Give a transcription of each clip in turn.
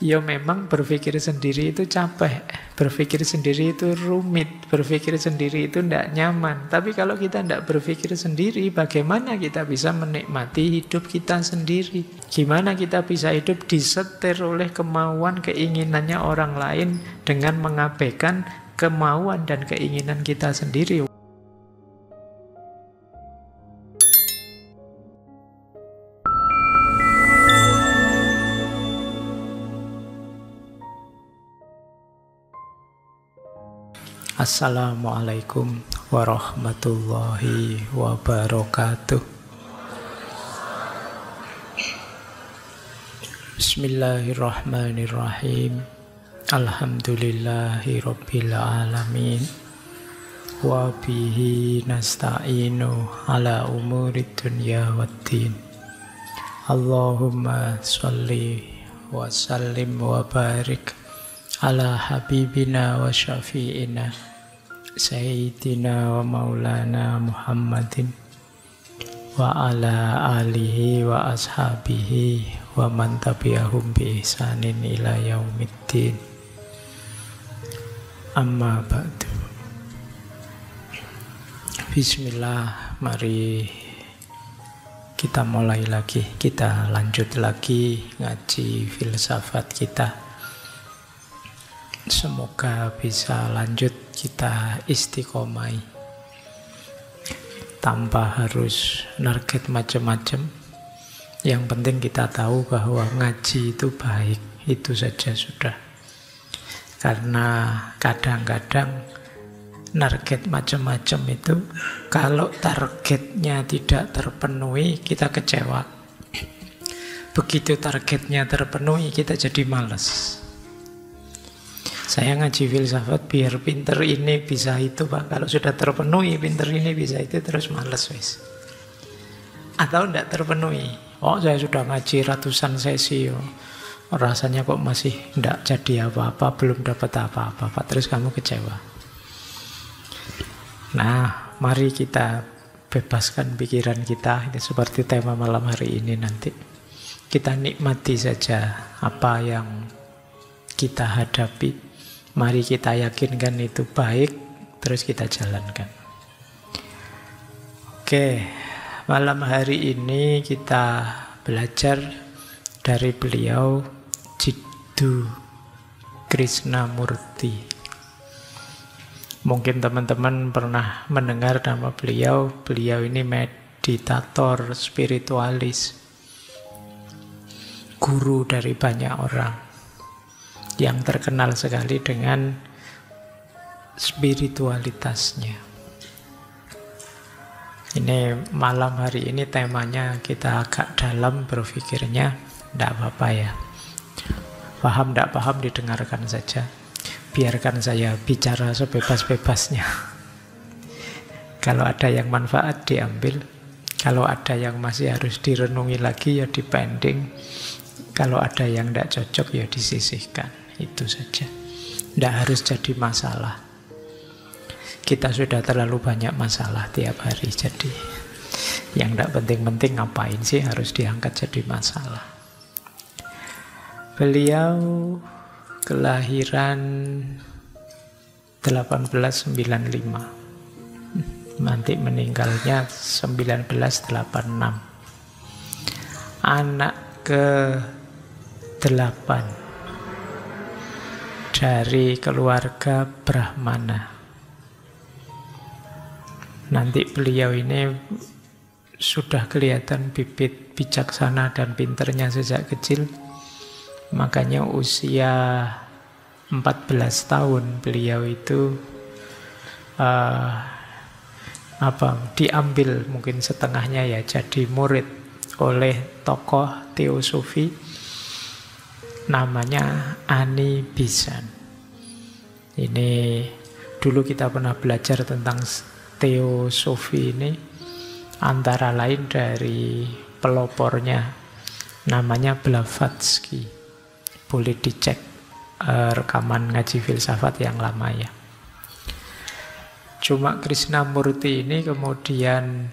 Ya memang berpikir sendiri itu capek, berpikir sendiri itu rumit, berpikir sendiri itu tidak nyaman. Tapi kalau kita tidak berpikir sendiri, bagaimana kita bisa menikmati hidup kita sendiri? Gimana kita bisa hidup disetir oleh kemauan, keinginannya orang lain dengan mengabaikan kemauan dan keinginan kita sendiri? Assalamualaikum warahmatullahi wabarakatuh. Bismillahirrahmanirrahim. Alhamdulillahi rabbil alamin. Wa bihi nasta'inu ala umurid dunya waddin. Allahumma sholli wa sallim wa barik ala habibina wa syafi'ina Sayyidina wa maulana Muhammadin wa ala alihi wa ashabihi wa man tabi'ahum bi ihsanin ila yaumiddin. Amma ba'du. Bismillah, mari kita mulai lagi, kita lanjut lagi ngaji filsafat kita. Semoga bisa lanjut kita istiqomai tanpa harus target macam-macam. Yang penting kita tahu bahwa ngaji itu baik, itu saja sudah. Karena kadang-kadang target macam-macam itu, kalau targetnya tidak terpenuhi, kita kecewa. Begitu targetnya terpenuhi, kita jadi malas. Saya ngaji filsafat biar pinter ini bisa itu, Pak. Kalau sudah terpenuhi pinter ini bisa itu, terus males wis. Atau tidak terpenuhi. Oh, saya sudah ngaji ratusan sesi, rasanya kok masih tidak jadi apa-apa, belum dapat apa-apa, Pak. Terus kamu kecewa. Nah, mari kita bebaskan pikiran kita. Ini seperti tema malam hari ini nanti. Kita nikmati saja apa yang kita hadapi. Mari kita yakinkan itu baik, terus kita jalankan. Oke, malam hari ini kita belajar dari beliau Jiddu Krishnamurti. Mungkin teman-teman pernah mendengar nama beliau. Beliau ini meditator spiritualis, guru dari banyak orang, yang terkenal sekali dengan spiritualitasnya. Ini malam hari ini temanya kita agak dalam berpikirnya, tidak apa-apa ya. Paham tidak paham didengarkan saja. Biarkan saya bicara sebebas-bebasnya. Kalau ada yang manfaat diambil, kalau ada yang masih harus direnungi lagi ya dipending, kalau ada yang tidak cocok ya disisihkan. Itu saja. Tidak harus jadi masalah. Kita sudah terlalu banyak masalah tiap hari. Jadi yang tidak penting-penting ngapain sih harus diangkat jadi masalah. Beliau kelahiran 1895. Nanti meninggalnya 1986. Anak ke-8 dari keluarga Brahmana. Nanti beliau ini sudah kelihatan bibit bijaksana dan pinternya sejak kecil. Makanya usia 14 tahun beliau itu diambil mungkin setengahnya ya jadi murid oleh tokoh teosofi namanya Ani Besant. Ini dulu kita pernah belajar tentang teosofi ini, antara lain dari pelopornya namanya Blavatsky. Boleh dicek rekaman ngaji filsafat yang lama ya. Cuma Krishnamurti ini kemudian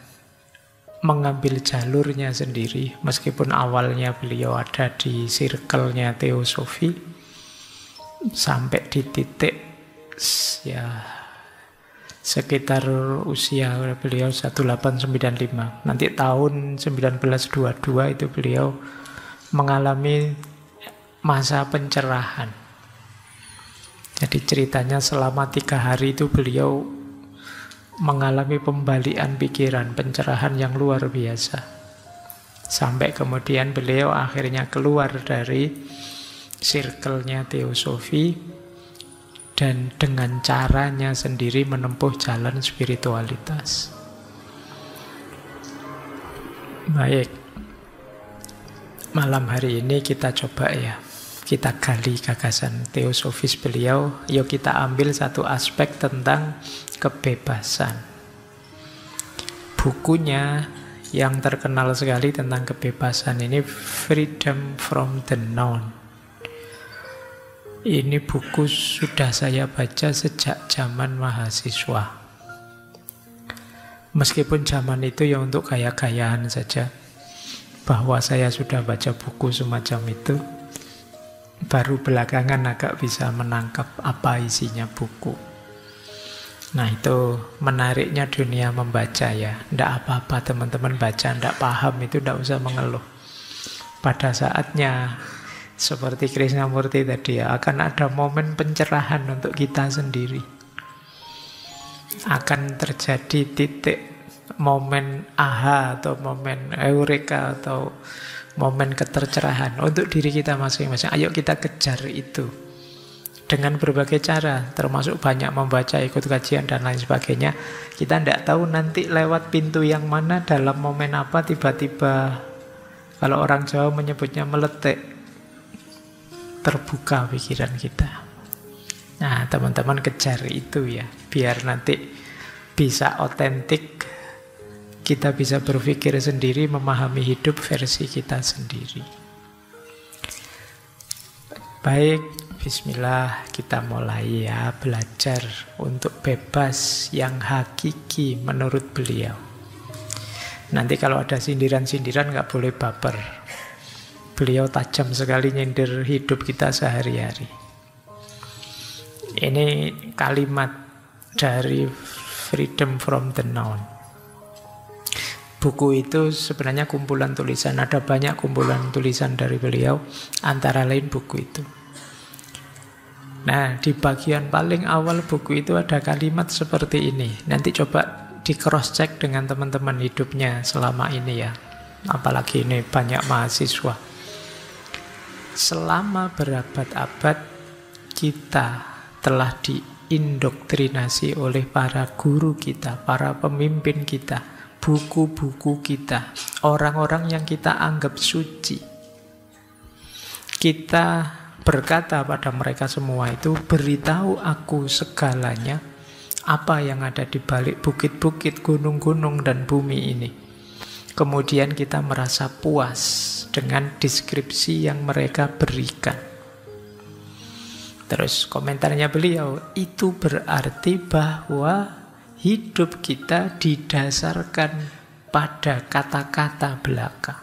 mengambil jalurnya sendiri. Meskipun awalnya beliau ada di circle-nya teosofi, sampai di titik ya sekitar usia beliau 1895. Nanti tahun 1922 itu beliau mengalami masa pencerahan. Jadi ceritanya selama 3 hari itu beliau mengalami pembalikan pikiran, pencerahan yang luar biasa. Sampai kemudian beliau akhirnya keluar dari circle-nya teosofi dan dengan caranya sendiri menempuh jalan spiritualitas. Baik, malam hari ini kita coba ya, kita gali gagasan teosofis beliau. Yuk kita ambil satu aspek tentang kebebasan. Bukunya yang terkenal sekali tentang kebebasan ini Freedom from the Known. Ini buku sudah saya baca sejak zaman mahasiswa. Meskipun zaman itu ya untuk gaya-gayaan saja, bahwa saya sudah baca buku semacam itu, baru belakangan agak bisa menangkap apa isinya buku. Nah, itu menariknya dunia membaca ya. Tidak apa-apa teman-teman baca, tidak paham itu tidak usah mengeluh. Pada saatnya, seperti Krishnamurti tadi ya, akan ada momen pencerahan untuk kita sendiri. Akan terjadi titik momen aha atau momen eureka atau momen ketercerahan untuk diri kita masing-masing. Ayo kita kejar itu dengan berbagai cara, termasuk banyak membaca, ikut kajian dan lain sebagainya. Kita tidak tahu nanti lewat pintu yang mana, dalam momen apa, tiba-tiba, kalau orang Jawa menyebutnya meletek, terbuka pikiran kita. Nah, teman-teman kejar itu ya, biar nanti bisa otentik, kita bisa berpikir sendiri, memahami hidup versi kita sendiri. Baik, bismillah, kita mulai ya, belajar untuk bebas yang hakiki menurut beliau. Nanti kalau ada sindiran-sindiran nggak boleh baper. Beliau tajam sekali nyindir hidup kita sehari-hari. Ini kalimat dari Freedom from the Known. Buku itu sebenarnya kumpulan tulisan. Ada banyak kumpulan tulisan dari beliau, antara lain buku itu. Nah, di bagian paling awal buku itu ada kalimat seperti ini. Nanti coba di cross check dengan teman-teman hidupnya selama ini ya. Apalagi ini banyak mahasiswa. Selama berabad-abad kita telah diindoktrinasi oleh para guru kita, para pemimpin kita, buku-buku kita, orang-orang yang kita anggap suci. Kita berkata pada mereka semua itu, beritahu aku segalanya, apa yang ada di balik bukit-bukit, gunung-gunung, dan bumi ini. Kemudian kita merasa puas dengan deskripsi yang mereka berikan. Terus komentarnya beliau, itu berarti bahwa hidup kita didasarkan pada kata-kata belaka.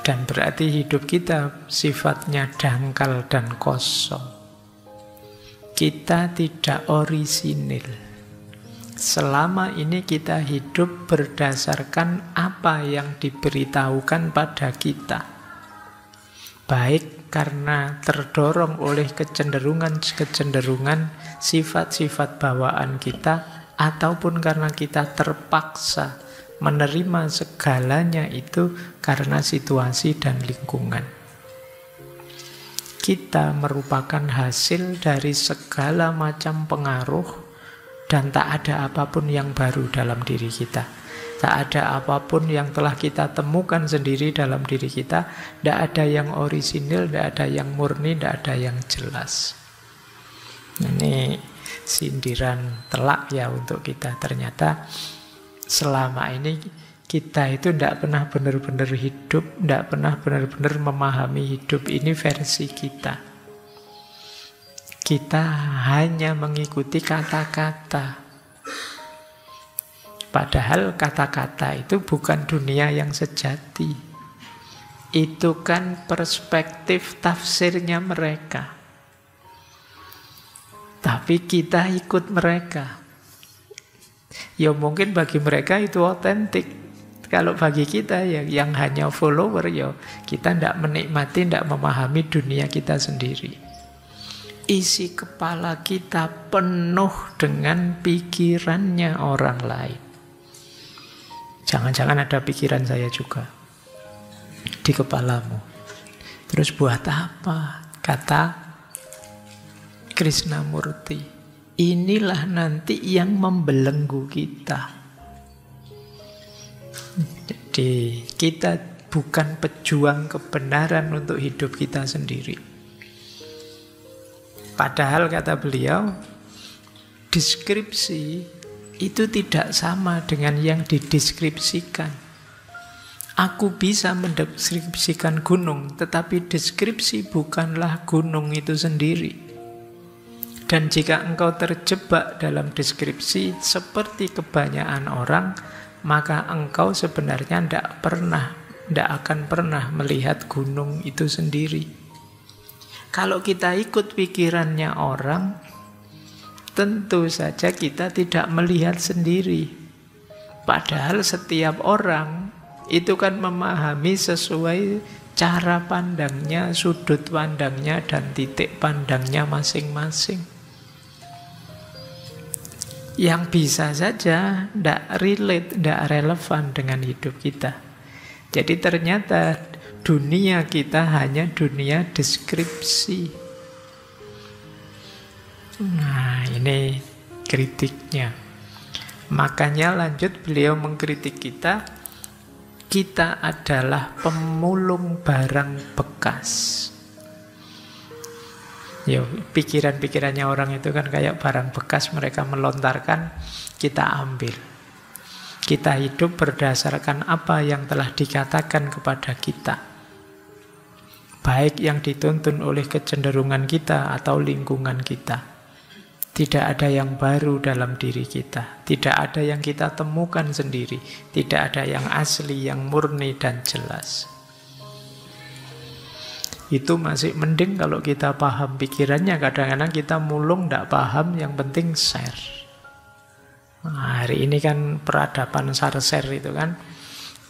Dan berarti hidup kita sifatnya dangkal dan kosong. Kita tidak orisinil. Selama ini kita hidup berdasarkan apa yang diberitahukan pada kita. Baik karena terdorong oleh kecenderungan-kecenderungan sifat-sifat bawaan kita, ataupun karena kita terpaksa menerima segalanya itu karena situasi dan lingkungan. Kita merupakan hasil dari segala macam pengaruh, dan tak ada apapun yang baru dalam diri kita. Tak ada apapun yang telah kita temukan sendiri dalam diri kita. Tidak ada yang orisinil, tidak ada yang murni, tidak ada yang jelas. Ini sindiran telak ya untuk kita. Ternyata selama ini kita itu tidak pernah benar-benar hidup, tidak pernah benar-benar memahami hidup. Ini versi kita. Kita hanya mengikuti kata-kata. Padahal kata-kata itu bukan dunia yang sejati. Itu kan perspektif tafsirnya mereka. Tapi kita ikut mereka. Ya mungkin bagi mereka itu otentik. Kalau bagi kita yang hanya follower, ya kita tidak menikmati, tidak memahami dunia kita sendiri. Isi kepala kita penuh dengan pikirannya orang lain. Jangan-jangan ada pikiran saya juga di kepalamu. Terus buat apa? Kata Krishnamurti, inilah nanti yang membelenggu kita. Jadi kita bukan pejuang kebenaran untuk hidup kita sendiri. Padahal kata beliau, deskripsi itu tidak sama dengan yang dideskripsikan. Aku bisa mendeskripsikan gunung, tetapi deskripsi bukanlah gunung itu sendiri. Dan jika engkau terjebak dalam deskripsi seperti kebanyakan orang, maka engkau sebenarnya tidak akan pernah melihat gunung itu sendiri. Kalau kita ikut pikirannya orang, tentu saja kita tidak melihat sendiri. Padahal setiap orang itu kan memahami sesuai cara pandangnya, sudut pandangnya, dan titik pandangnya masing-masing. Yang bisa saja tidak relate, tidak relevan dengan hidup kita. Jadi ternyata dunia kita hanya dunia deskripsi. Nah, ini kritiknya. Makanya lanjut beliau mengkritik kita. Kita adalah pemulung barang bekas. Ya, pikiran-pikirannya orang itu kan kayak barang bekas, mereka melontarkan, kita ambil. Kita hidup berdasarkan apa yang telah dikatakan kepada kita. Baik yang dituntun oleh kecenderungan kita atau lingkungan kita. Tidak ada yang baru dalam diri kita. Tidak ada yang kita temukan sendiri. Tidak ada yang asli, yang murni dan jelas. Itu masih mending kalau kita paham pikirannya. Kadang-kadang kita mulung, tidak paham, yang penting share. Nah, hari ini kan peradaban share itu kan.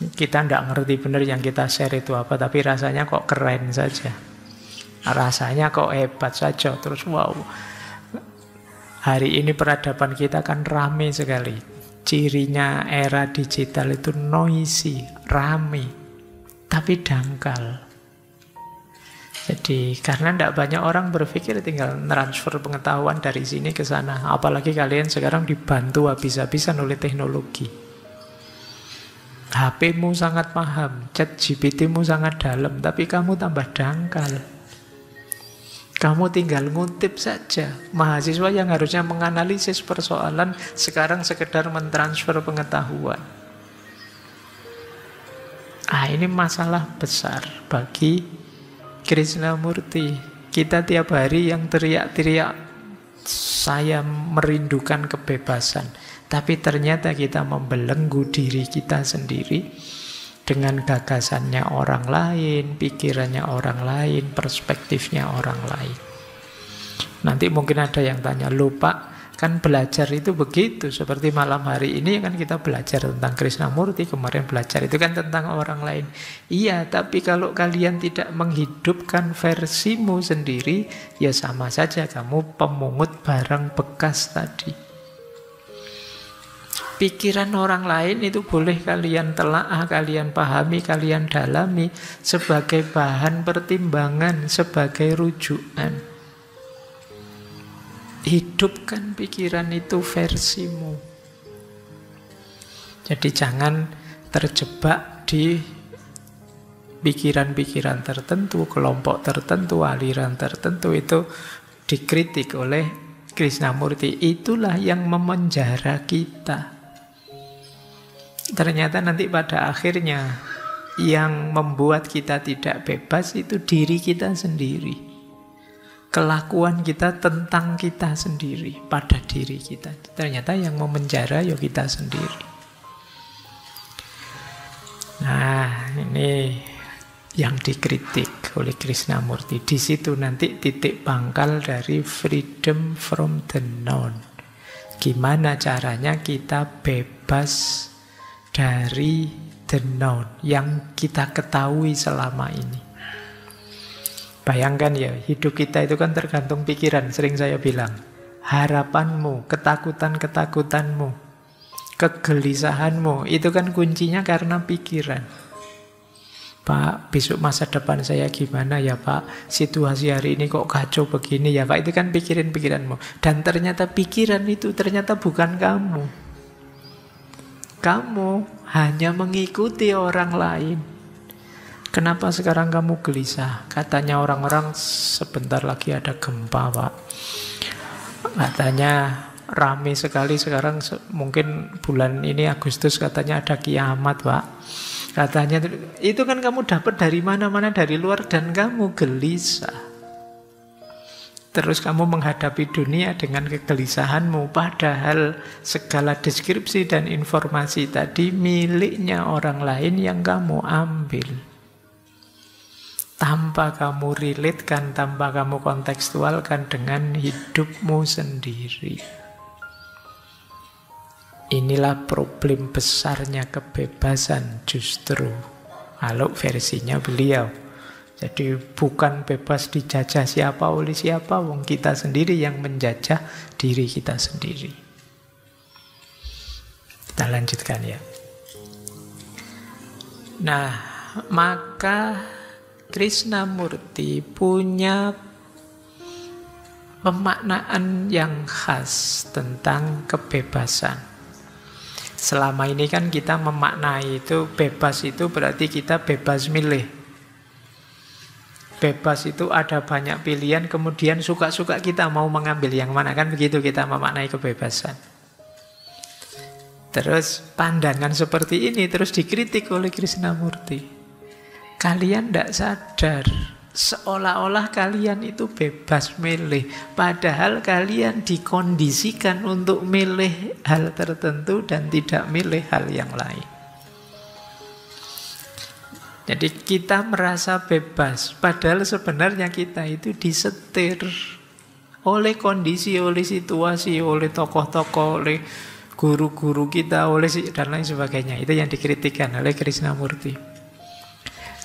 Kita tidak ngerti benar yang kita share itu apa, tapi rasanya kok keren saja. Rasanya kok hebat saja. Terus wow. Hari ini peradaban kita kan rame sekali. Cirinya era digital itu noisy, rame, tapi dangkal. Jadi karena tidak banyak orang berpikir, tinggal transfer pengetahuan dari sini ke sana. Apalagi kalian sekarang dibantu habis-habisan oleh teknologi. HP-mu sangat paham, chat GPT-mu sangat dalam, tapi kamu tambah dangkal. Kamu tinggal ngutip saja. Mahasiswa yang harusnya menganalisis persoalan sekarang sekedar mentransfer pengetahuan. Ini masalah besar bagi Krishnamurti. Kita tiap hari yang teriak-teriak, saya merindukan kebebasan. Tapi ternyata kita membelenggu diri kita sendiri dengan gagasannya orang lain, pikirannya orang lain, perspektifnya orang lain. Nanti mungkin ada yang tanya, lupa kan belajar itu begitu. Seperti malam hari ini kan kita belajar tentang Krishnamurti, kemarin belajar itu kan tentang orang lain. Iya, tapi kalau kalian tidak menghidupkan versimu sendiri, ya sama saja kamu pemungut barang bekas tadi. Pikiran orang lain itu boleh kalian telaah, kalian pahami, kalian dalami sebagai bahan pertimbangan, sebagai rujukan. Hidupkan pikiran itu versimu. Jadi jangan terjebak di pikiran-pikiran tertentu, kelompok tertentu, aliran tertentu. Itu dikritik oleh Krishnamurti. Itulah yang memenjara kita. Ternyata nanti pada akhirnya yang membuat kita tidak bebas itu diri kita sendiri. Kelakuan kita tentang kita sendiri, pada diri kita. Ternyata yang memenjara ya kita sendiri. Nah, ini yang dikritik oleh Krishnamurti. Di situ nanti titik pangkal dari freedom from the known. Gimana caranya kita bebas dari the known yang kita ketahui selama ini. Bayangkan ya, hidup kita itu kan tergantung pikiran. Sering saya bilang, harapanmu, ketakutan-ketakutanmu, kegelisahanmu, itu kan kuncinya karena pikiran. Pak, besok masa depan saya gimana ya Pak? Situasi hari ini kok kacau begini ya Pak? Itu kan pikiran-pikiranmu. Dan ternyata pikiran itu ternyata bukan kamu. Kamu hanya mengikuti orang lain. Kenapa sekarang kamu gelisah? Katanya orang-orang sebentar lagi ada gempa Pak. Katanya rame sekali sekarang, mungkin bulan ini Agustus katanya ada kiamat Pak. Katanya itu kan kamu dapat dari mana-mana dari luar dan kamu gelisah. Terus kamu menghadapi dunia dengan kegelisahanmu, padahal segala deskripsi dan informasi tadi miliknya orang lain yang kamu ambil. Tanpa kamu relatekan, tanpa kamu kontekstualkan dengan hidupmu sendiri. Inilah problem besarnya kebebasan justru. Kalau versinya beliau. Jadi bukan bebas dijajah siapa oleh siapa, wong kita sendiri yang menjajah diri kita sendiri. Kita lanjutkan ya. Nah, maka Krishnamurti punya pemaknaan yang khas tentang kebebasan. Selama ini kan kita memaknai itu bebas itu berarti kita bebas milih. Bebas itu ada banyak pilihan, kemudian suka-suka kita mau mengambil yang mana, kan begitu kita memaknai kebebasan. Terus pandangan seperti ini terus dikritik oleh Krishnamurti. Kalian tidak sadar, seolah-olah kalian itu bebas milih, padahal kalian dikondisikan untuk milih hal tertentu dan tidak milih hal yang lain. Jadi kita merasa bebas, padahal sebenarnya kita itu disetir oleh kondisi, oleh situasi, oleh tokoh-tokoh, oleh guru-guru kita, oleh dan lain sebagainya. Itu yang dikritikkan oleh Krishnamurti.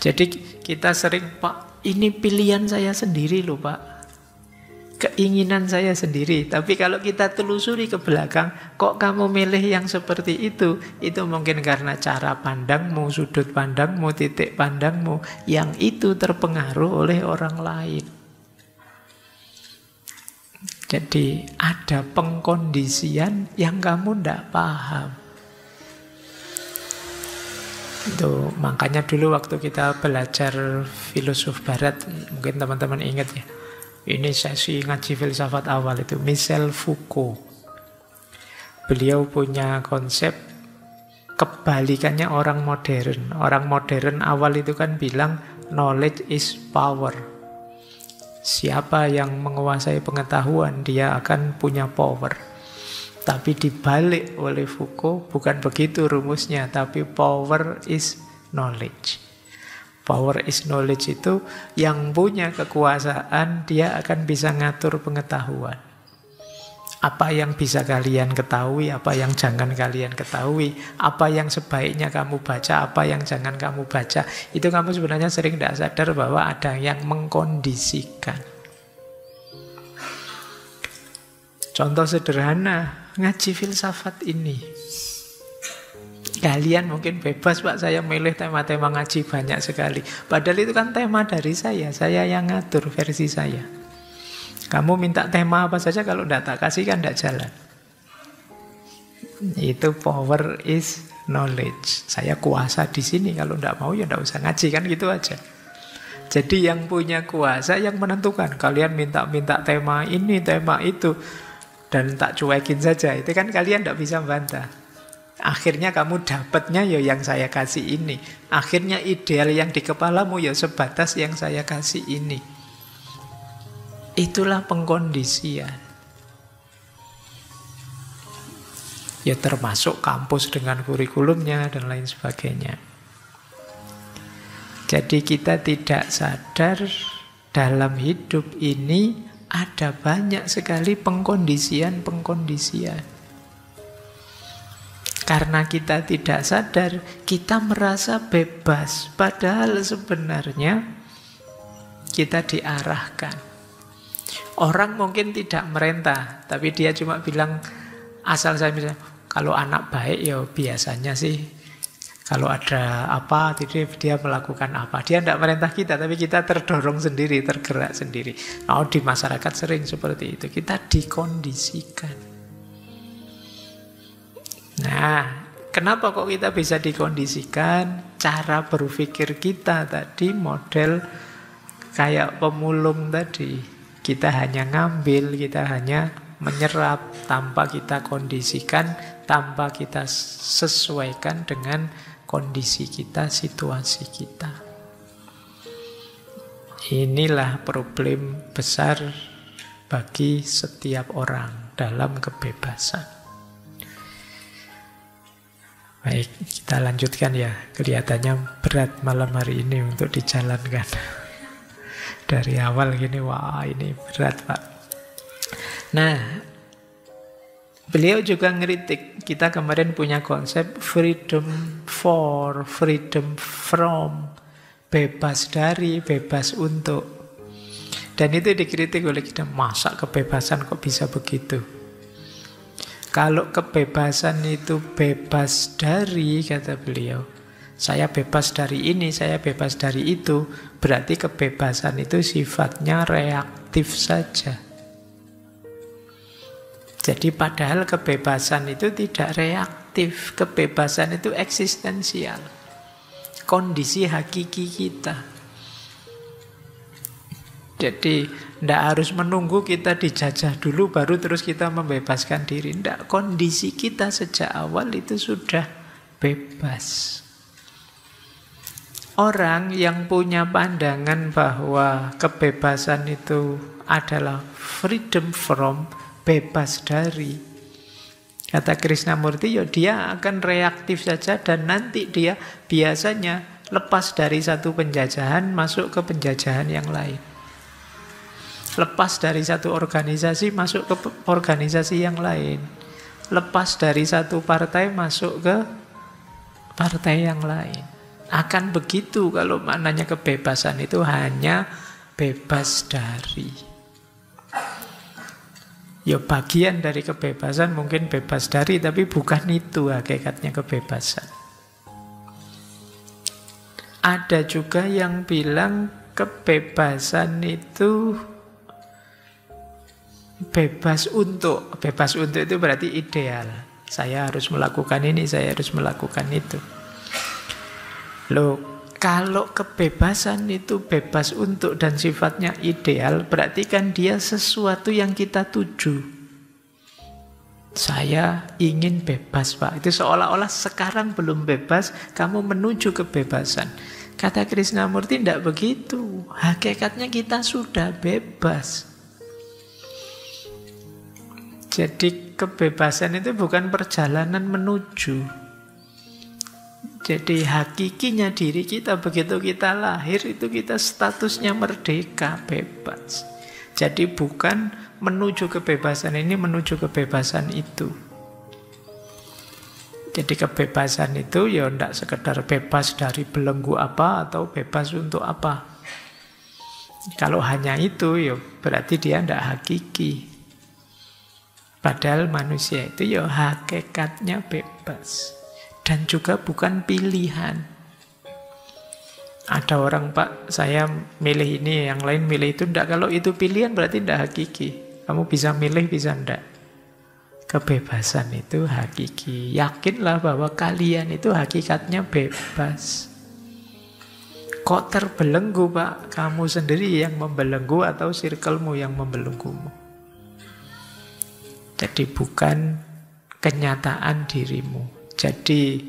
Jadi kita sering, Pak, ini pilihan saya sendiri loh Pak, keinginan saya sendiri. Tapi kalau kita telusuri ke belakang, kok kamu milih yang seperti itu mungkin karena cara pandangmu, sudut pandangmu, titik pandangmu, yang itu terpengaruh oleh orang lain. Jadi ada pengkondisian yang kamu tidak paham. Itu makanya dulu waktu kita belajar filosof barat, mungkin teman-teman ingat ya, ini sesi ngaji filsafat awal itu Michel Foucault. Beliau punya konsep kebalikannya orang modern. Orang modern awal itu kan bilang knowledge is power. Siapa yang menguasai pengetahuan dia akan punya power. Tapi dibalik oleh Foucault, bukan begitu rumusnya, tapi power is knowledge. Power is knowledge itu yang punya kekuasaan, dia akan bisa ngatur pengetahuan. Apa yang bisa kalian ketahui, apa yang jangan kalian ketahui, apa yang sebaiknya kamu baca, apa yang jangan kamu baca. Itu kamu sebenarnya sering tidak sadar bahwa ada yang mengkondisikan. Contoh sederhana, ngaji filsafat ini. Kalian mungkin bebas Pak, saya milih tema-tema ngaji banyak sekali. Padahal itu kan tema dari saya yang ngatur versi saya. Kamu minta tema apa saja, kalau tidak tak kasih kan tidak jalan. Itu power is knowledge. Saya kuasa di sini, kalau tidak mau ya tidak usah ngaji, kan gitu aja. Jadi yang punya kuasa yang menentukan. Kalian minta tema ini, tema itu, dan tak cuekin saja, itu kan kalian tidak bisa bantah. Akhirnya kamu dapatnya ya yang saya kasih ini. Akhirnya ideal yang di kepalamu ya sebatas yang saya kasih ini. Itulah pengkondisian. Ya termasuk kampus dengan kurikulumnya dan lain sebagainya. Jadi kita tidak sadar dalam hidup ini ada banyak sekali pengkondisian-pengkondisian. Karena kita tidak sadar, kita merasa bebas. Padahal sebenarnya kita diarahkan. Orang mungkin tidak merintah, tapi dia cuma bilang, asal saya misalnya, kalau anak baik ya biasanya sih, kalau ada apa, dia melakukan apa. Dia tidak merintah kita, tapi kita terdorong sendiri, tergerak sendiri. Nah, di masyarakat sering seperti itu. Kita dikondisikan. Nah, kenapa kok kita bisa dikondisikan? Cara berpikir kita tadi model kayak pemulung tadi. Kita hanya ngambil, kita hanya menyerap tanpa kita kondisikan, tanpa kita sesuaikan dengan kondisi kita, situasi kita. Inilah problem besar bagi setiap orang dalam kebebasan. Baik, kita lanjutkan ya. Kelihatannya berat malam hari ini untuk dijalankan. Dari awal gini, wah ini berat Pak. Nah, beliau juga ngeritik. Kita kemarin punya konsep freedom for, freedom from. Bebas dari, bebas untuk. Dan itu dikritik oleh kita. Masa kebebasan kok bisa begitu? Kalau kebebasan itu bebas dari, kata beliau, saya bebas dari ini, saya bebas dari itu, berarti kebebasan itu sifatnya reaktif saja. Jadi padahal kebebasan itu tidak reaktif, kebebasan itu eksistensial. Kondisi hakiki kita. Jadi tidak harus menunggu kita dijajah dulu baru terus kita membebaskan diri. Tidak, kondisi kita sejak awal itu sudah bebas. Orang yang punya pandangan bahwa kebebasan itu adalah freedom from, bebas dari, kata Krishnamurti, ya dia akan reaktif saja dan nanti dia biasanya lepas dari satu penjajahan masuk ke penjajahan yang lain. Lepas dari satu organisasi masuk ke organisasi yang lain. Lepas dari satu partai masuk ke partai yang lain. Akan begitu kalau maknanya kebebasan itu hanya bebas dari. Ya bagian dari kebebasan mungkin bebas dari, tapi bukan itu hakikatnya kebebasan. Ada juga yang bilang kebebasan itu bebas untuk. Bebas untuk itu berarti ideal. Saya harus melakukan ini, saya harus melakukan itu. Loh, kalau kebebasan itu bebas untuk dan sifatnya ideal, berarti kan dia sesuatu yang kita tuju. Saya ingin bebas, Pak. Itu seolah-olah sekarang belum bebas, kamu menuju kebebasan. Kata Krishnamurti, tidak begitu. Hakikatnya kita sudah bebas. Jadi kebebasan itu bukan perjalanan menuju. Jadi hakikinya diri kita begitu kita lahir itu kita statusnya merdeka, bebas. Jadi bukan menuju kebebasan ini, menuju kebebasan itu. Jadi kebebasan itu ya tidak sekedar bebas dari belenggu apa atau bebas untuk apa. Kalau hanya itu ya berarti dia tidak hakiki. Padahal manusia itu ya hakikatnya bebas. Dan juga bukan pilihan. Ada orang, Pak, saya milih ini, yang lain milih itu. Tidak, kalau itu pilihan berarti tidak hakiki. Kamu bisa milih, bisa tidak. Kebebasan itu hakiki. Yakinlah bahwa kalian itu hakikatnya bebas. Kok terbelenggu, Pak? Kamu sendiri yang membelenggu atau circlemu yang membelenggumu. Jadi bukan kenyataan dirimu. Jadi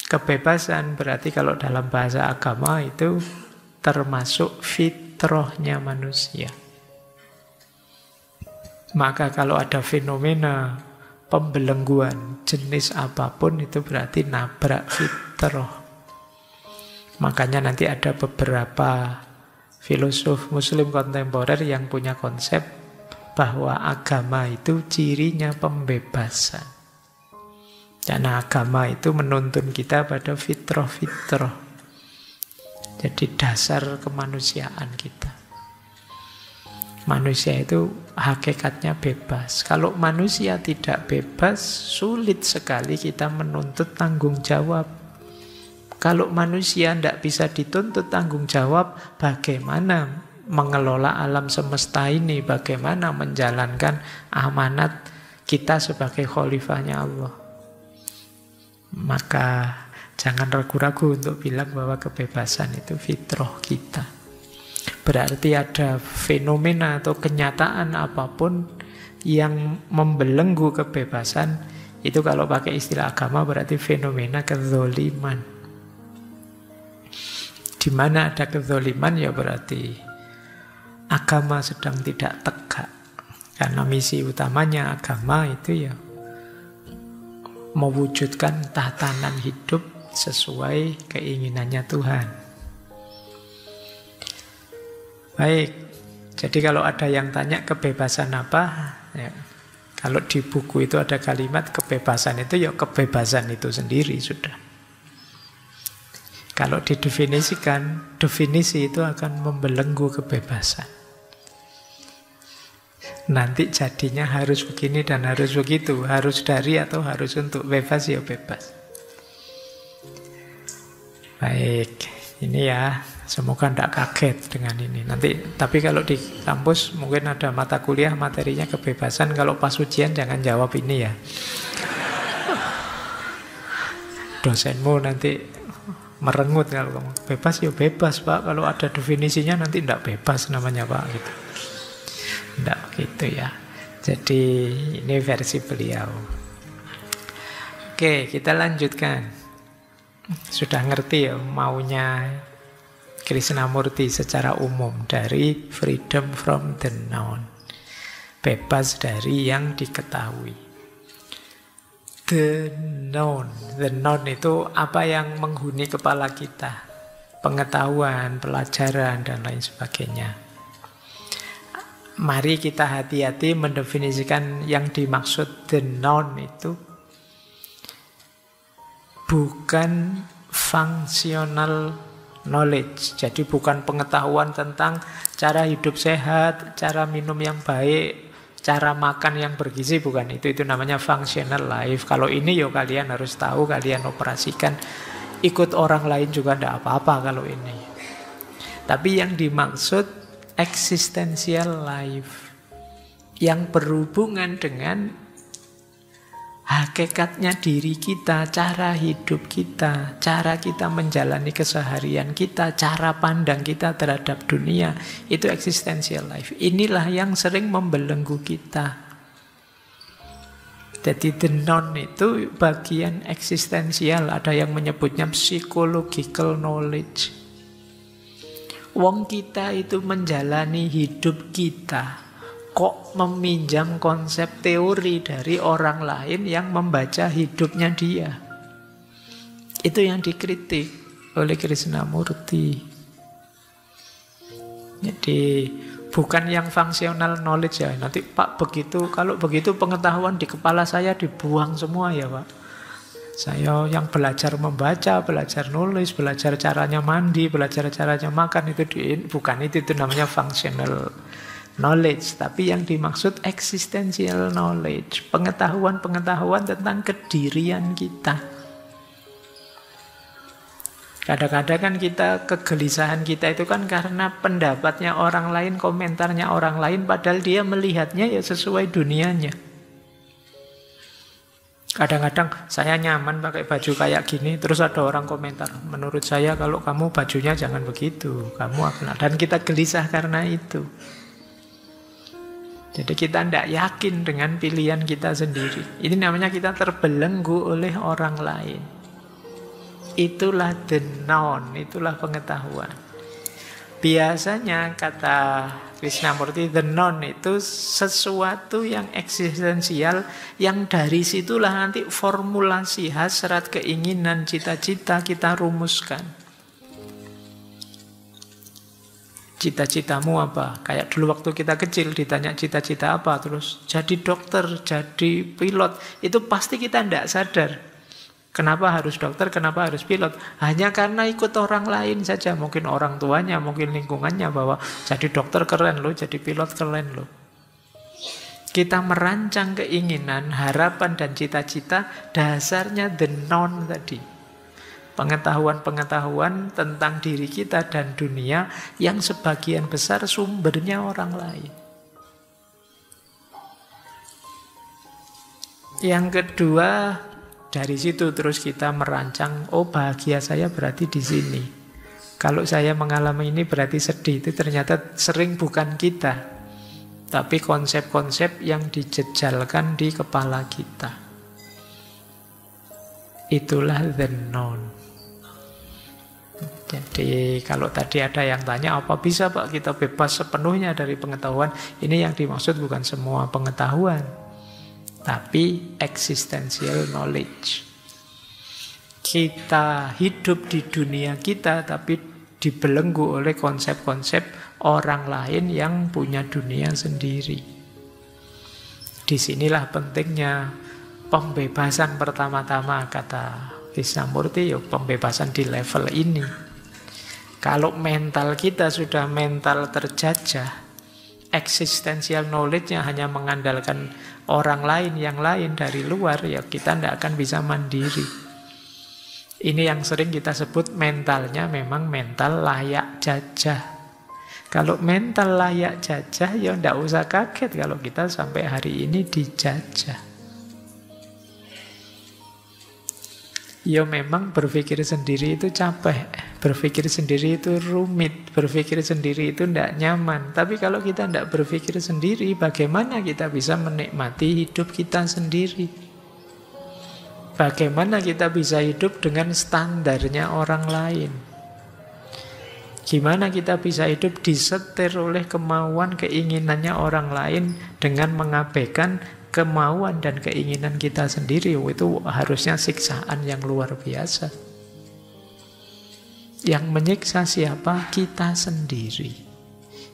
kebebasan berarti kalau dalam bahasa agama itu termasuk fitrahnya manusia. Maka kalau ada fenomena pembelengguan jenis apapun itu berarti nabrak fitrah. Makanya nanti ada beberapa filosof Muslim kontemporer yang punya konsep bahwa agama itu cirinya pembebasan. Karena agama itu menuntun kita pada fitrah-fitrah. Jadi dasar kemanusiaan kita. Manusia itu hakikatnya bebas. Kalau manusia tidak bebas, sulit sekali kita menuntut tanggung jawab. Kalau manusia tidak bisa dituntut tanggung jawab, bagaimana mengelola alam semesta ini? Bagaimana menjalankan amanat kita sebagai khalifahnya Allah? Maka jangan ragu-ragu untuk bilang bahwa kebebasan itu fitrah kita. Berarti ada fenomena atau kenyataan apapun yang membelenggu kebebasan, itu kalau pakai istilah agama berarti fenomena kezoliman. Di mana ada kezoliman ya berarti agama sedang tidak tegak. Karena misi utamanya agama itu ya mewujudkan tatanan hidup sesuai keinginannya Tuhan. Baik, jadi kalau ada yang tanya kebebasan apa, ya, kalau di buku itu ada kalimat kebebasan itu ya kebebasan itu sendiri sudah. Kalau didefinisikan, definisi itu akan membelenggu kebebasan. Nanti jadinya harus begini dan harus begitu, harus dari atau harus untuk, bebas ya bebas. Baik, ini ya, semoga tidak kaget dengan ini. Nanti, tapi kalau di kampus mungkin ada mata kuliah materinya kebebasan. Kalau pas ujian jangan jawab ini ya. Dosenmu nanti merengut kalau kamu bebas ya bebas Pak. Kalau ada definisinya nanti tidak bebas namanya Pak gitu. Tidak gitu ya. Jadi ini versi beliau. Oke, kita lanjutkan. Sudah ngerti ya maunya Krishnamurti secara umum dari freedom from the known, bebas dari yang diketahui. The known itu apa yang menghuni kepala kita, pengetahuan, pelajaran dan lain sebagainya. Mari kita hati-hati mendefinisikan yang dimaksud the known itu bukan functional knowledge. Jadi bukan pengetahuan tentang cara hidup sehat, cara minum yang baik, cara makan yang bergizi, bukan itu. Itu namanya functional life. Kalau ini ya kalian harus tahu, kalian operasikan. Ikut orang lain juga tidak apa-apa kalau ini. Tapi yang dimaksud existential life, yang berhubungan dengan hakikatnya diri kita, cara hidup kita, cara kita menjalani keseharian kita, cara pandang kita terhadap dunia, itu existential life. Inilah yang sering membelenggu kita. Jadi the known itu bagian eksistensial, ada yang menyebutnya psychological knowledge. Wong kita itu menjalani hidup kita kok meminjam konsep teori dari orang lain yang membaca hidupnya dia. Itu yang dikritik oleh Krishnamurti. Jadi bukan yang functional knowledge ya. Nanti Pak begitu, kalau begitu pengetahuan di kepala saya dibuang semua ya Pak. Saya yang belajar membaca, belajar nulis, belajar caranya mandi, belajar caranya makan, bukan itu namanya functional knowledge. Tapi yang dimaksud existential knowledge, pengetahuan-pengetahuan tentang kedirian kita. Kadang-kadang kan kegelisahan kita itu kan karena pendapatnya orang lain, komentarnya orang lain, padahal dia melihatnya ya sesuai dunianya. Kadang-kadang saya nyaman pakai baju kayak gini, terus ada orang komentar, menurut saya kalau kamu bajunya jangan begitu, kamu akan, dan kita gelisah karena itu. Jadi kita tidak yakin dengan pilihan kita sendiri. Ini namanya kita terbelenggu oleh orang lain. Itulah the known, itulah pengetahuan. Biasanya kata Krishnamurti, the known itu sesuatu yang eksistensial, yang dari situlah nanti formulasi hasrat, keinginan, cita-cita kita rumuskan. Cita-citamu apa? Kayak dulu waktu kita kecil ditanya cita-cita apa, terus jadi dokter, jadi pilot. Itu pasti kita tidak sadar. Kenapa harus dokter, kenapa harus pilot? Hanya karena ikut orang lain saja. Mungkin orang tuanya, mungkin lingkungannya bahwa jadi dokter keren loh, jadi pilot keren loh. Kita merancang keinginan, harapan dan cita-cita dasarnya the known tadi. Pengetahuan-pengetahuan tentang diri kita dan dunia yang sebagian besar sumbernya orang lain. Yang kedua, dari situ terus kita merancang, oh bahagia saya berarti di sini. Kalau saya mengalami ini berarti sedih. Itu ternyata sering bukan kita, tapi konsep-konsep yang dijejalkan di kepala kita. Itulah the known. Jadi kalau tadi ada yang tanya, apa bisa Pak kita bebas sepenuhnya dari pengetahuan? Ini yang dimaksud bukan semua pengetahuan, tapi existential knowledge. Kita hidup di dunia kita, tapi dibelenggu oleh konsep-konsep orang lain yang punya dunia sendiri. Disinilah pentingnya pembebasan pertama-tama, kata Krishnamurti, pembebasan di level ini. Kalau mental kita sudah mental terjajah, existential knowledge-nya hanya mengandalkan orang lain, yang lain dari luar, ya kita tidak akan bisa mandiri. Ini yang sering kita sebut mentalnya memang mental layak jajah. Kalau mental layak jajah, ya tidak usah kaget kalau kita sampai hari ini dijajah. Ya memang berpikir sendiri itu capek, berpikir sendiri itu rumit, berpikir sendiri itu tidak nyaman. Tapi kalau kita tidak berpikir sendiri, bagaimana kita bisa menikmati hidup kita sendiri? Bagaimana kita bisa hidup dengan standarnya orang lain? Gimana kita bisa hidup disetir oleh kemauan, keinginannya orang lain dengan mengabaikan kemauan dan keinginan kita sendiri? Itu harusnya siksaan yang luar biasa. Yang menyiksa siapa? Kita sendiri.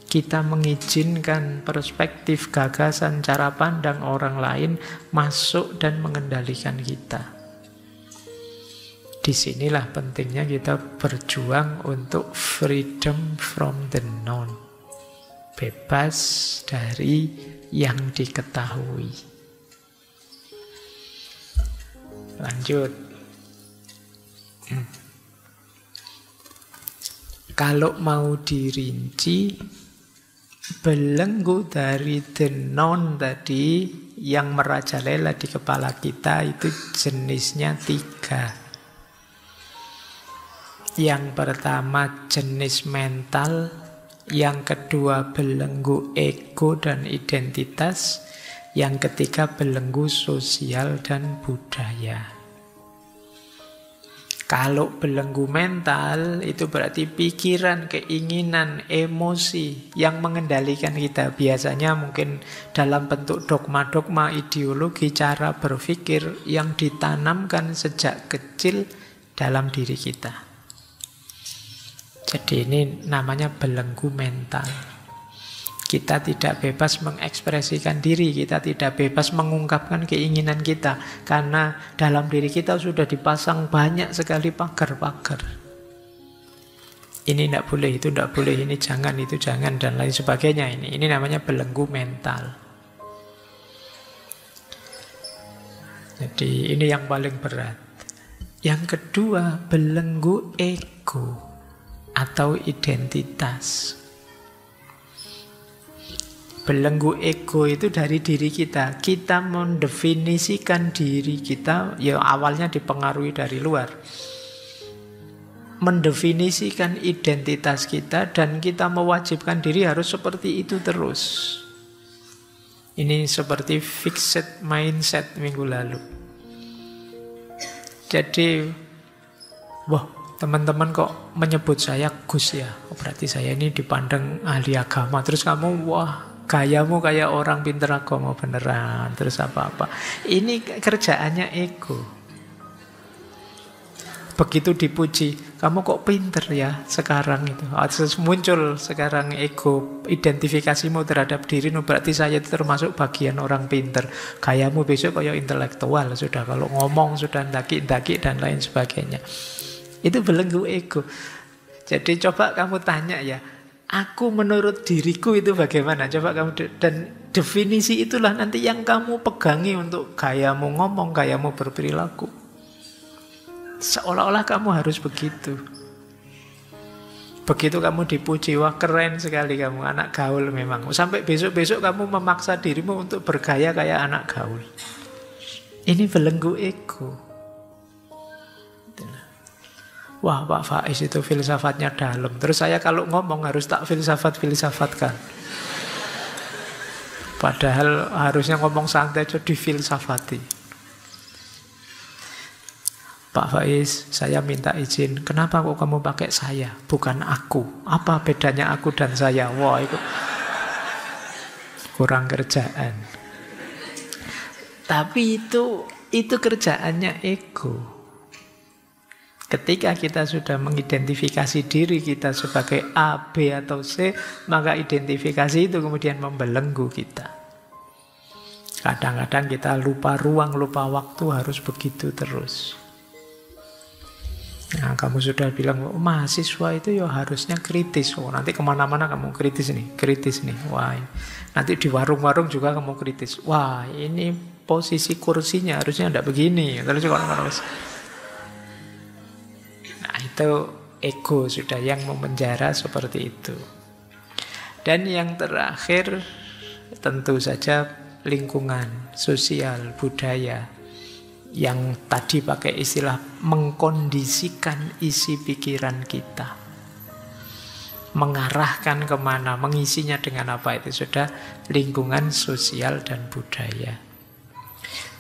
Kita mengizinkan perspektif, gagasan, cara pandang orang lain masuk dan mengendalikan kita. Disinilah pentingnya kita berjuang untuk freedom from the known. Bebas dari yang diketahui. Lanjut. Kalau mau dirinci, belenggu dari the known tadi yang merajalela di kepala kita itu jenisnya 3. Yang pertama jenis mental, yang kedua belenggu ego dan identitas, yang ketiga belenggu sosial dan budaya. Kalau belenggu mental itu berarti pikiran, keinginan, emosi yang mengendalikan kita. Biasanya mungkin dalam bentuk dogma-dogma, ideologi, cara berpikir yang ditanamkan sejak kecil dalam diri kita. Jadi ini namanya belenggu mental. Kita tidak bebas mengekspresikan diri, kita tidak bebas mengungkapkan keinginan kita, karena dalam diri kita sudah dipasang banyak sekali pagar-pagar. Ini tidak boleh, itu tidak boleh, ini jangan, itu jangan, dan lain sebagainya. Ini namanya belenggu mental. Jadi ini yang paling berat. Yang kedua, belenggu ego atau identitas. Belenggu ego itu dari diri kita. Kita mendefinisikan diri kita, ya awalnya dipengaruhi dari luar. Mendefinisikan identitas kita dan kita mewajibkan diri harus seperti itu terus. Ini seperti fixed mindset minggu lalu. Jadi, wah, teman-teman kok menyebut saya Gus ya? Oh, berarti saya ini dipandang ahli agama. Terus kamu, wah, gayamu kayak orang pinter agama beneran. Terus apa-apa. Ini kerjaannya ego. Begitu dipuji, kamu kok pinter ya sekarang itu. Muncul sekarang ego, identifikasimu terhadap diri, berarti saya itu termasuk bagian orang pinter. Gayamu besok kayak intelektual sudah, kalau ngomong sudah ndaki-ndaki dan lain sebagainya. Itu belenggu ego. Jadi coba kamu tanya ya, aku menurut diriku itu bagaimana? Coba kamu, dan definisi itulah nanti yang kamu pegangi untuk gayamu ngomong, gayamu berperilaku. Seolah-olah kamu harus begitu. Begitu kamu dipuji, wah keren sekali kamu, anak gaul memang. Sampai besok-besok kamu memaksa dirimu untuk bergaya kayak anak gaul. Ini belenggu ego. Wah Pak Faiz itu filsafatnya dalam. Terus saya kalau ngomong harus tak filsafat-filsafatkan. Padahal harusnya ngomong santai aja difilsafati. Pak Faiz, saya minta izin. Kenapa kok kamu pakai saya, bukan aku? Apa bedanya aku dan saya? Wah, itu kurang kerjaan. Tapi itu kerjaannya ego. Ketika kita sudah mengidentifikasi diri kita sebagai A, B, atau C, maka identifikasi itu kemudian membelenggu kita. Kadang-kadang kita lupa ruang, lupa waktu, harus begitu terus. Nah, kamu sudah bilang, oh, mahasiswa itu ya harusnya kritis. Oh, nanti kemana-mana kamu kritis nih. Wah, nanti di warung-warung juga kamu kritis. Wah, ini posisi kursinya harusnya tidak begini. Terus nah, itu ego sudah yang memenjara seperti itu. Dan yang terakhir, tentu saja lingkungan, sosial, budaya. Yang tadi pakai istilah mengkondisikan isi pikiran kita, mengarahkan kemana, mengisinya dengan apa, itu sudah lingkungan, sosial, dan budaya.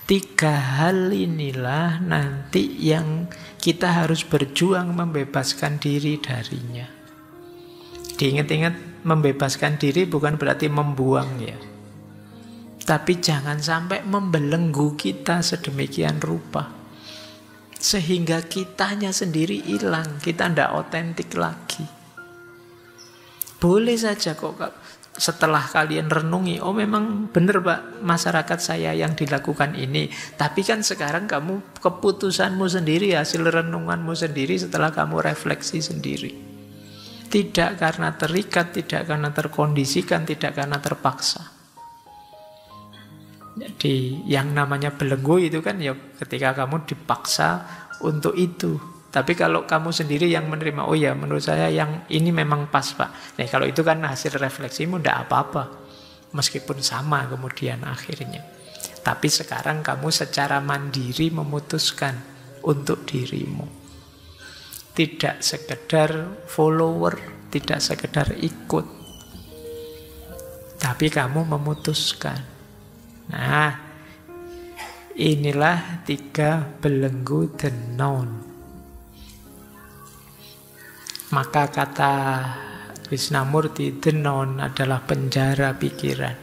3 hal inilah nanti yang kita harus berjuang membebaskan diri darinya. Diingat-ingat, membebaskan diri bukan berarti membuang ya, tapi jangan sampai membelenggu kita sedemikian rupa sehingga kitanya sendiri hilang, kita tidak otentik lagi. Boleh saja kok setelah kalian renungi, oh memang benar Pak, masyarakat saya yang dilakukan ini. Tapi kan sekarang kamu, keputusanmu sendiri, hasil renunganmu sendiri setelah kamu refleksi sendiri. Tidak karena terikat, tidak karena terkondisikan, tidak karena terpaksa. Jadi yang namanya belenggu itu kan ya ketika kamu dipaksa untuk itu. Tapi kalau kamu sendiri yang menerima, oh ya menurut saya yang ini memang pas Pak. Nah kalau itu kan hasil refleksimu, tidak apa-apa. Meskipun sama kemudian akhirnya. Tapi sekarang kamu secara mandiri memutuskan untuk dirimu. Tidak sekedar follower, tidak sekedar ikut. Tapi kamu memutuskan. Nah, inilah 3 belenggu the known. Maka kata Krishnamurti, the known adalah penjara pikiran.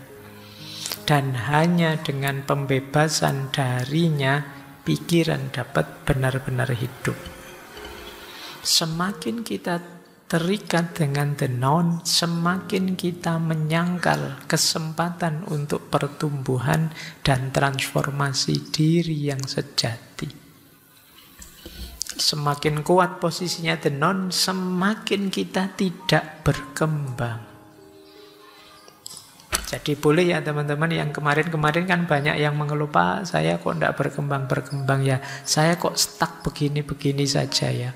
Dan hanya dengan pembebasan darinya, pikiran dapat benar-benar hidup. Semakin kita terikat dengan the known, semakin kita menyangkal kesempatan untuk pertumbuhan dan transformasi diri yang sejati. Semakin kuat posisinya the known, semakin kita tidak berkembang. Jadi boleh ya teman-teman, yang kemarin-kemarin kan banyak yang mengeluh, Pak, saya kok tidak berkembang-berkembang ya, saya kok stuck begini-begini saja ya.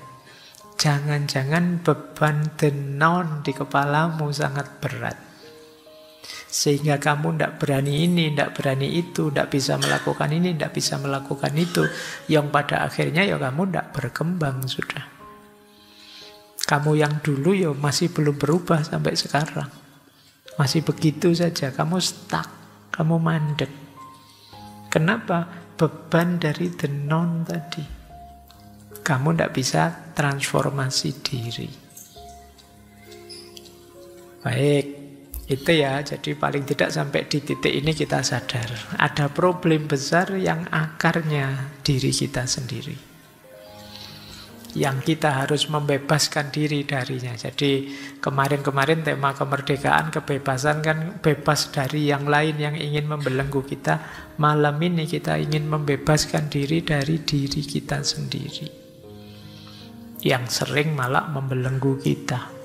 Jangan-jangan beban the known di kepalamu sangat berat. Sehingga kamu tidak berani ini, tidak berani itu, tidak bisa melakukan ini, tidak bisa melakukan itu. Yang pada akhirnya ya kamu tidak berkembang sudah. Kamu yang dulu ya masih belum berubah sampai sekarang. Masih begitu saja, kamu stuck, kamu mandek. Kenapa? Beban dari the known tadi. Kamu tidak bisa transformasi diri. Baik, itu ya. Jadi paling tidak sampai di titik ini kita sadar ada problem besar yang akarnya diri kita sendiri. yang kita harus membebaskan diri darinya. Jadi kemarin-kemarin tema kemerdekaan, kebebasan kan bebas dari yang lain yang ingin membelenggu kita. Malam ini kita ingin membebaskan diri dari diri kita sendiri, yang sering malah membelenggu kita.